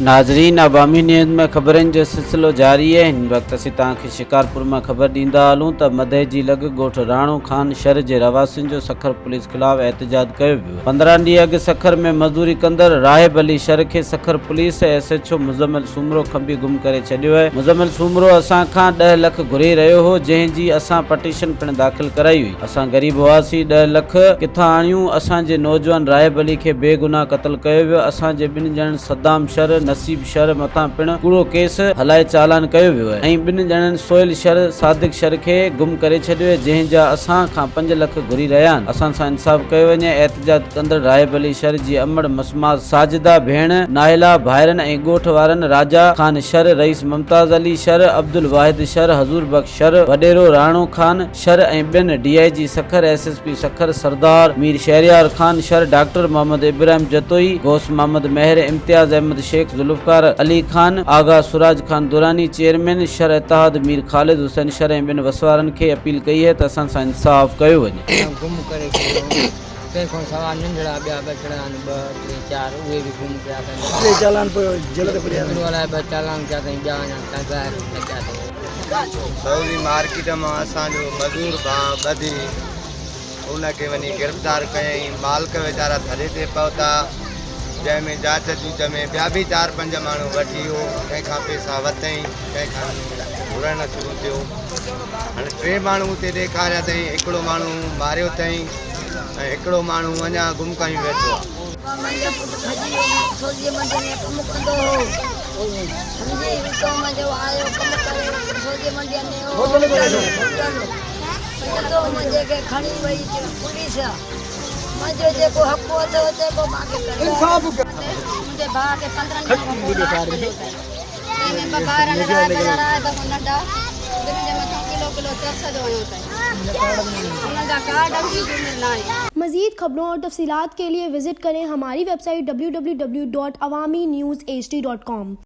नाज़रीन, अवामी न्यूज़ में ख़बरनि जो सिलसिलो जारी है। हिन वक़्तु असीं तव्हांखे शिकारपुर में ख़बर ॾींदा हलूं त मदह जी लॻ ॻोठ राणो खान शहर जे रवासियुनि जो सखर पुलिस ख़िलाफ़ एहतजाज कयो वियो। 15 ॾींहं अॻु सखर में मज़दूरी कंदड़ राहिब अली शर खे सखर पुलिस SHO मुज़म्मिल सूमरो खंबी गुम करे छॾियो आहे। मुज़म्मिल सूमरो असां खां 10 लख घुरी रहियो हो, जंहिंजी असां पटिशन पिण दाख़िल कराई हुई। असां ग़रीब हुआसीं, 10 लख किथां आणियूं। असांजे नौजवान राहिब अली खे बेगुनाह क़त्ल कयो वियो। असांजे ॿिनि ॼणनि सद्दाम शर, नसीब शर मथां पिण कूड़ो केस हलाए चालान कयो वियो आहे ऐं ॿिनि ॼणनि सोहेल शर, सादिक शर खे गुम करे छॾियो आहे, जंहिंजा असां खां 5 लख घुरी रहिया आहिनि। असां सां इंसाफ़ कयो वञे। एहतजाज कंदड़ राहिब अली शर जी अमड़ मसमात साजिदा भेण नाहिला, भाइरनि ऐं ॻोठ वारनि राजा खान शर, रईस मुमताज़ अली शर, अब्दुल वाहिद शर, हज़ूर बख्श शर, वॾेरो राणो खान शर ऐं ॿिनि DIG Sukkur, SSP Sukkur, Sardar Mir Shahryar Khan Shar, doctor Mohammad Ibrahim Jatoi, Ghaus Mohammad Mahar, Imtiaz Ahmed Shaikh, Zulfiqar Ali Khan, Agha Suraj Khan Durrani, chairman Shar Ittehad Mir Khalid Hussain Shar ऐं ॿिनि वसवारनि खे अपील कई है त असां सां इंसाफ़ कयो वञे। गुम करे तंहिंखां सवाइ नंढड़ा ॿिया बचड़ा आहिनि 2 3 4 उहे बि गुम कया अथनि। चालान पियो जेल ते पढ़िया वारा 2 चालान कया अथई, ॿिया अञा तगार न कया अथई। सऊदी मार्केट में असांजो मज़दूर भाउ ॿधी उनखे वञी गिरफ़्तार कयईं। मालिक वीचारा थरे ते पहुता, जंहिंमें जांच जूच में ॿिया बि 4-5 माण्हू वठी वियो। कंहिंखां पैसा वरितईं, कंहिंखां घुरणु शुरू थियो। हाणे 3 माण्हू उते ॾेखारिया अथई। हिकिड़ो माण्हू मारियो अथई ऐं हिकिड़ो माण्हू अञा गुम कयूं वेठो आहे। खणी वई पुलिस मुंहिंजो जेको हक़ हो मूंखे मुंहिंजे भाउ खे 15 मज़ीद खबरों और तफसीलात के लिए विजिट करें हमारी वेबसाइट www.awamiNewsHD.com।